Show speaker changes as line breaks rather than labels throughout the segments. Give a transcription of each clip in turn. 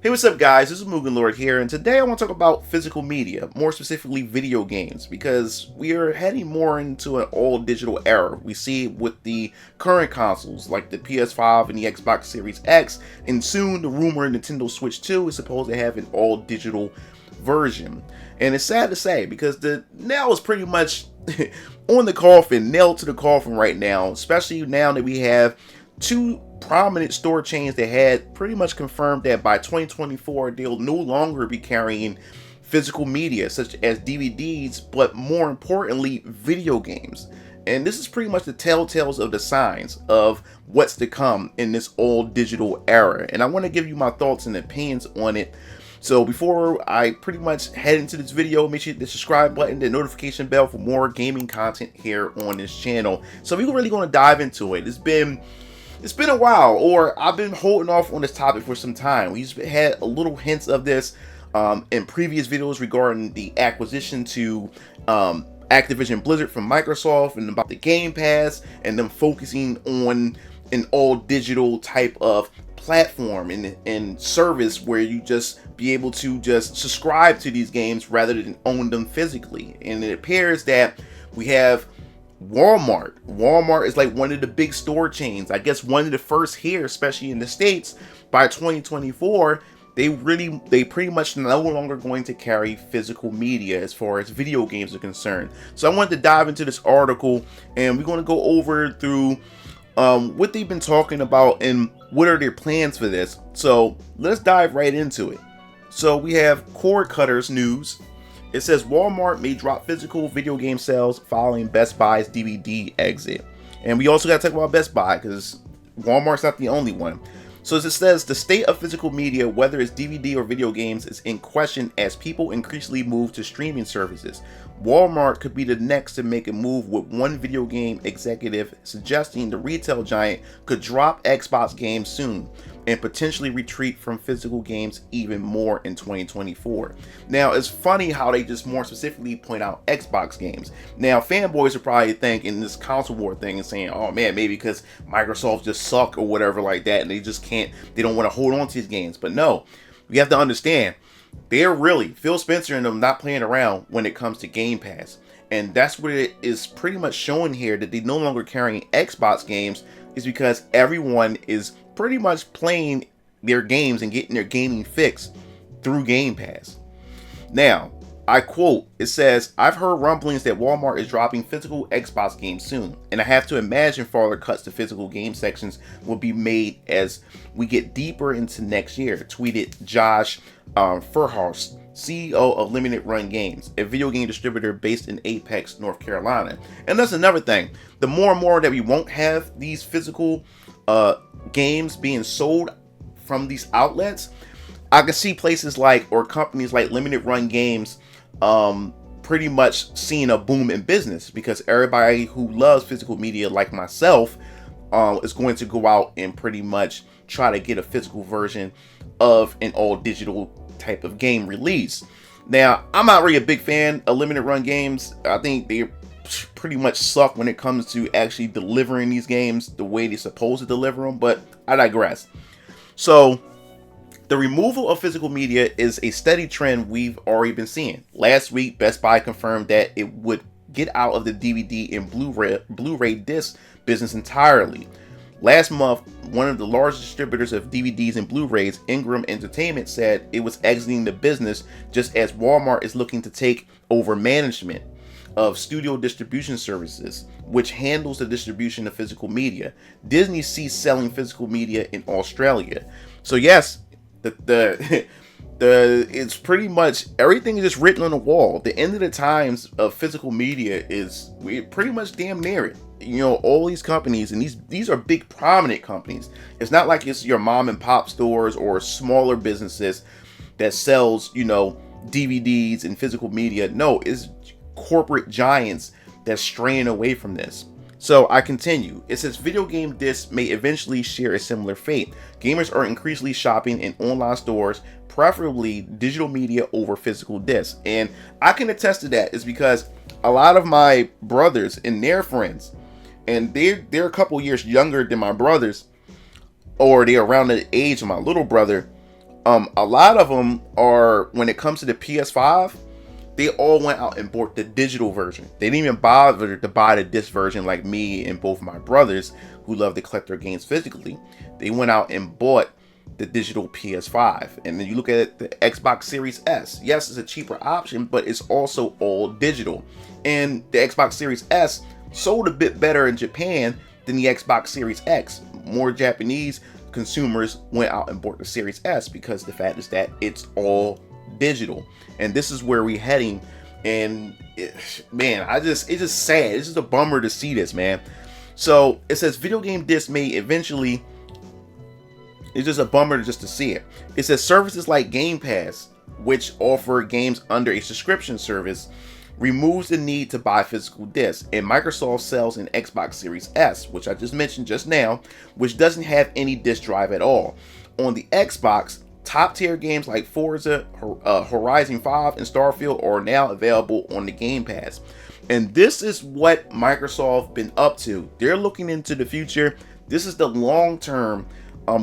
Hey, what's up, guys? This is MugenLord here, and today I want to talk about physical media, more specifically video games, because we are heading more into an all-digital era. We see it with the current consoles, like the PS5 and the Xbox Series X, and soon the rumored Nintendo Switch 2 is supposed to have an all-digital version. And it's sad to say, because the nail is pretty much on the coffin, nailed to the coffin right now, especially now that we have two prominent store chains that had pretty much confirmed that by 2024 they'll no longer be carrying physical media such as DVDs, but more importantly video games. And this is pretty much the telltales of the signs of what's to come in this all digital era, and I want to give you my thoughts and opinions on it. So before I pretty much head into this video, make sure you hit the subscribe button, the notification bell for more gaming content here on this channel. So we're really going to dive into it. It's been a while, or I've been holding off on this topic for some time. We've had a little hints of this in previous videos regarding the acquisition to Activision Blizzard from Microsoft, and about the Game Pass and them focusing on an all digital type of platform and service where you just be able to just subscribe to these games rather than own them physically. And it appears that we have Walmart is like one of the big store chains. I guess one of the first here, especially in the States. By 2024, they pretty much no longer going to carry physical media as far as video games are concerned. So I wanted to dive into this article, and we're going to go over through what they've been talking about and what are their plans for this. So let's dive right into it. So we have Cord Cutters News. It says Walmart may drop physical video game sales following Best Buy's DVD exit. And we also got to talk about Best Buy, because Walmart's not the only one. So as it says, the state of physical media, whether it's DVD or video games, is in question as people increasingly move to streaming services. Walmart could be the next to make a move, with one video game executive suggesting the retail giant could drop Xbox games soon and potentially retreat from physical games even more in 2024. Now, it's funny how they just more specifically point out Xbox games. Now, fanboys are probably thinking this console war thing and saying, oh man, maybe because Microsoft just suck or whatever like that, and they don't want to hold on to these games. But no, we have to understand, they're really, Phil Spencer and them, not playing around when it comes to Game Pass. And that's what it is pretty much showing here, that they no longer carrying Xbox games is because everyone is pretty much playing their games and getting their gaming fix through Game Pass. Now, I quote, it says, I've heard rumblings that Walmart is dropping physical Xbox games soon, and I have to imagine further cuts to physical game sections will be made as we get deeper into next year, tweeted Josh Furhorst, CEO of Limited Run Games, a video game distributor based in Apex, North Carolina. And that's another thing. The more and more that we won't have these physical games being sold from these outlets, I can see places like, or companies like Limited Run Games pretty much seeing a boom in business, because everybody who loves physical media like myself is going to go out and pretty much try to get a physical version of an all digital type of game release. Now, I'm not really a big fan of Limited Run Games. I think they pretty much suck when it comes to actually delivering these games the way they're supposed to deliver them, but I digress. So the removal of physical media is a steady trend we've already been seeing. Last week, Best Buy confirmed that it would get out of the DVD and Blu-ray disc business entirely. Last month, one of the largest distributors of DVDs and Blu-rays, Ingram Entertainment, said it was exiting the business, just as Walmart is looking to take over management of studio distribution services, which handles the distribution of physical media. Disney ceased selling physical media in Australia. So yes, it's pretty much everything is just written on the wall. The end of the times of physical media is, we're pretty much damn near it. You know, all these companies, and these are big prominent companies. It's not like it's your mom and pop stores or smaller businesses that sells, you know, DVDs and physical media. No, it's corporate giants that's straying away from this. So I continue. It says video game discs may eventually share a similar fate. Gamers are increasingly shopping in online stores, preferably digital media over physical discs. And I can attest to that, is because a lot of my brothers and their friends, and they're a couple years younger than my brothers, or they're around the age of my little brother, A lot of them are, when it comes to the PS5, they all went out and bought the digital version. They didn't even bother to buy the disc version like me and both my brothers who love to collect their games physically. They went out and bought the digital PS5. And then you look at the Xbox Series S. Yes, it's a cheaper option, but it's also all digital. And the Xbox Series S sold a bit better in Japan than the Xbox Series X. More Japanese consumers went out and bought the Series S because the fact is that it's all digital. And this is where we're heading. And man, it's just sad. It's just a bummer to see this, man. So it says video game discs may eventually. It's just a bummer just to see it. It says services like Game Pass, which offer games under a subscription service, removes the need to buy physical discs. And Microsoft sells an Xbox Series S, which I just mentioned just now, which doesn't have any disc drive at all. On the Xbox, top tier games like Forza, Horizon 5, and Starfield are now available on the Game Pass. And this is what Microsoft been up to. They're looking into the future. This is the long-term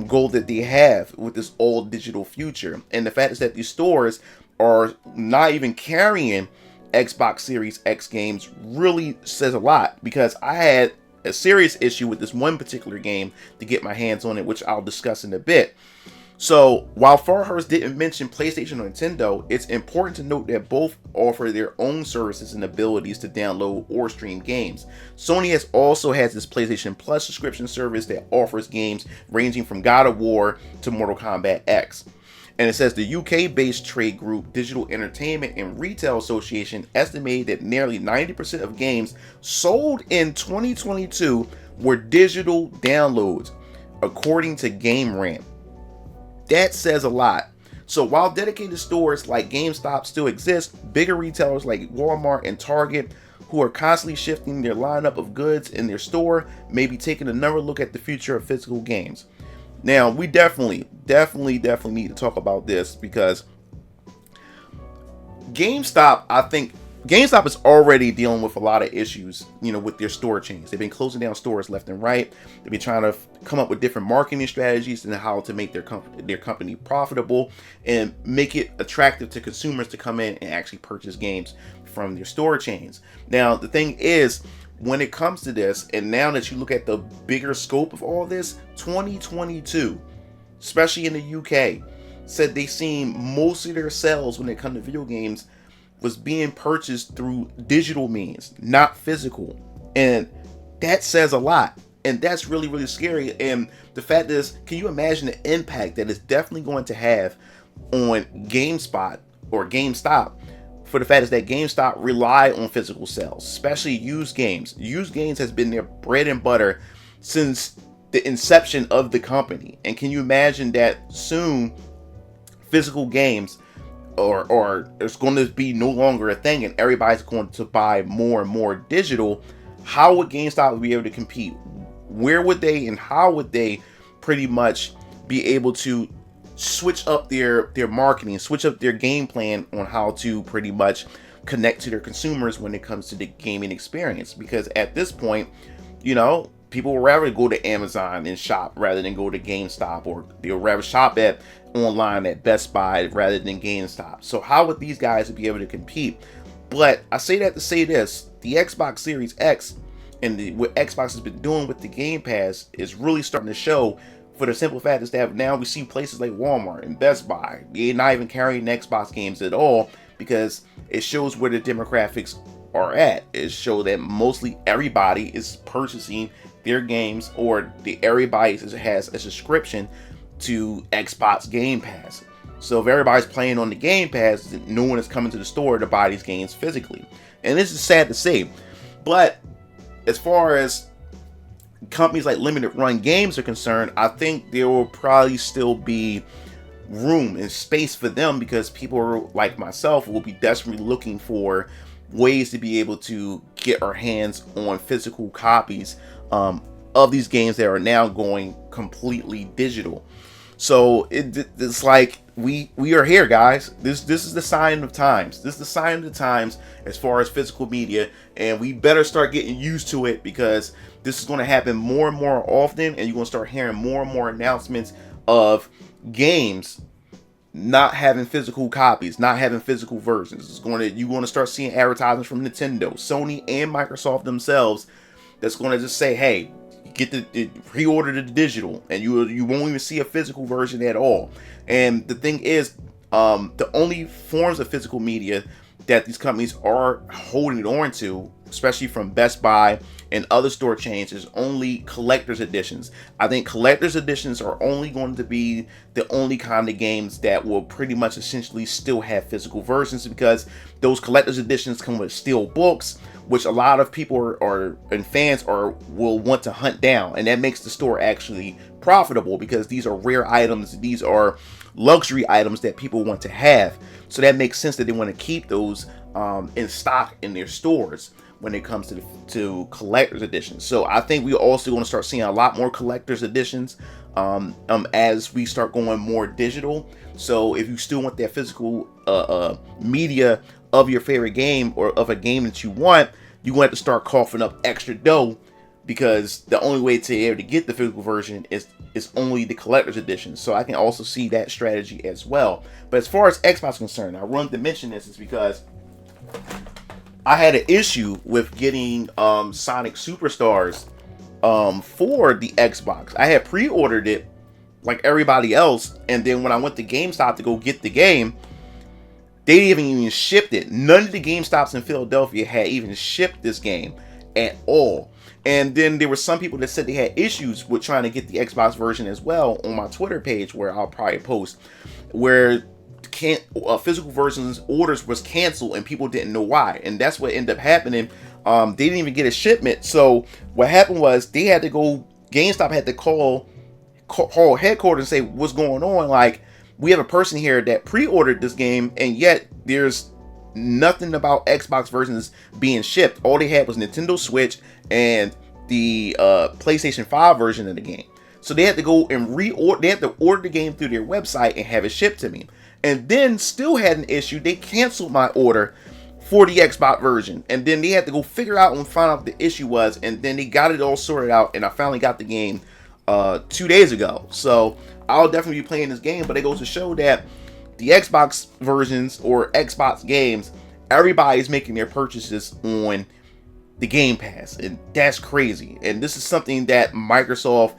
goal that they have with this all digital future. And the fact is that these stores are not even carrying Xbox Series X games really says a lot, because I had a serious issue with this one particular game to get my hands on it, which I'll discuss in a bit. So while Farhurst didn't mention PlayStation or Nintendo, it's important to note that both offer their own services and abilities to download or stream games. Sony has this PlayStation Plus subscription service that offers games ranging from God of War to Mortal Kombat X. And it says the UK-based trade group Digital Entertainment and Retail Association estimated that nearly 90% of games sold in 2022 were digital downloads, according to GameRant. That says a lot. So while dedicated stores like GameStop still exist, bigger retailers like Walmart and Target, who are constantly shifting their lineup of goods in their store, may be taking another look at the future of physical games. Now, we definitely need to talk about this, because GameStop, I think GameStop is already dealing with a lot of issues, with their store chains. They've been closing down stores left and right. They've been trying to come up with different marketing strategies and how to make their company profitable and make it attractive to consumers to come in and actually purchase games from their store chains. Now, the thing is, when it comes to this, and now that you look at the bigger scope of all this, 2022, especially in the UK, said they seen most of their sales when it comes to video games was being purchased through digital means, not physical. And that says a lot. And that's really, really scary. And the fact is, can you imagine the impact that it's definitely going to have on GameSpot or GameStop? For the fact is that GameStop rely on physical sales, especially used games. Used games has been their bread and butter since the inception of the company. And can you imagine that soon physical games or it's going to be no longer a thing and everybody's going to buy more and more digital? How would GameStop be able to compete? Where would they and how would they pretty much be able to switch up their marketing, switch up their game plan on how to pretty much connect to their consumers when it comes to the gaming experience? Because at this point, people would rather go to Amazon and shop rather than go to GameStop, or they'll rather shop online at Best Buy rather than GameStop. So how would these guys be able to compete? But I say that to say this: the Xbox Series X and what Xbox has been doing with the Game Pass is really starting to show, for the simple fact is that now we see places like Walmart and Best Buy, they're not even carrying Xbox games at all, because it shows where the demographics are at. It shows that mostly everybody is purchasing their games, or everybody has a subscription to Xbox Game Pass. So if everybody's playing on the Game Pass, no one is coming to the store to buy these games physically. And this is sad to say. But as far as companies like Limited Run Games are concerned, I think there will probably still be room and space for them, because people like myself will be desperately looking for ways to be able to get our hands on physical copies of these games that are now going completely digital. So it's like we are here, guys. This is the sign of times. This is the sign of the times as far as physical media, and we better start getting used to it, because this is going to happen more and more often, and you're going to start hearing more and more announcements of games not having physical copies, not having physical versions. You're going to start seeing advertisements from Nintendo, Sony, and Microsoft themselves that's going to just say, hey, get the pre-order the digital, and you won't even see a physical version at all. And the thing is, the only forms of physical media that these companies are holding on to, especially from Best Buy and other store chains, is only collector's editions. I think collector's editions are only going to be the only kind of games that will pretty much essentially still have physical versions, because those collector's editions come with steel books, which a lot of people and fans will want to hunt down, and that makes the store actually profitable, because these are rare items, these are luxury items that people want to have. So that makes sense that they want to keep those in stock in their stores when it comes to collector's editions. So I think we're also going to start seeing a lot more collector's editions as we start going more digital. So if you still want that physical media of your favorite game, or of a game that you want, you're going to have to start coughing up extra dough, because the only way to be able to get the physical version is only the collector's edition. So I can also see that strategy as well. But as far as Xbox is concerned, I wanted to mention this is because I had an issue with getting Sonic Superstars for the Xbox. I had pre-ordered it like everybody else, and then when I went to GameStop to go get the game, they haven't even shipped it. None of the GameStops in Philadelphia had even shipped this game at all. And then there were some people that said they had issues with trying to get the Xbox version as well on my Twitter page, where I'll probably post, where physical versions orders was canceled and people didn't know why. And that's what ended up happening. They didn't even get a shipment. So what happened was GameStop had to call headquarters and say, what's going on? Like, we have a person here that pre-ordered this game, and yet there's nothing about Xbox versions being shipped. All they had was Nintendo Switch and the PlayStation 5 version of the game. So they had to go and reorder. They had to order the game through their website and have it shipped to me. And then still had an issue. They canceled my order for the Xbox version, and then they had to go figure out and find out what the issue was. And then they got it all sorted out, and I finally got the game 2 days ago. So I'll definitely be playing this game. But it goes to show that the Xbox versions or Xbox games, everybody's making their purchases on the Game Pass, and that's crazy. And this is something that Microsoft,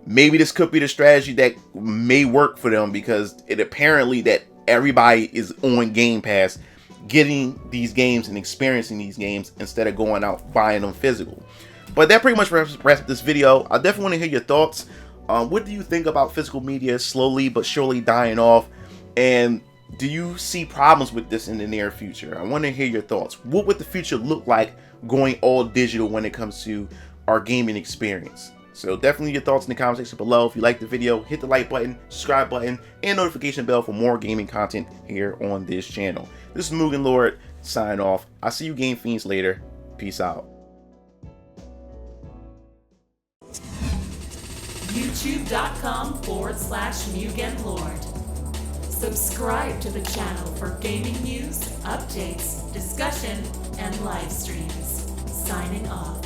maybe this could be the strategy that may work for them, because it apparently that everybody is on Game Pass getting these games and experiencing these games instead of going out buying them physical. But that pretty much wraps up this video. I definitely want to hear your thoughts. What do you think about physical media slowly but surely dying off? And do you see problems with this in the near future? I want to hear your thoughts. What would the future look like going all digital when it comes to our gaming experience? So definitely your thoughts in the comment section below. If you like the video, hit the like button, subscribe button, and notification bell for more gaming content here on this channel. This is MugenLord, sign off. I'll see you game fiends later. Peace out.
YouTube.com/MugenLord. Subscribe to the channel for gaming news, updates, discussion, and live streams. Signing off.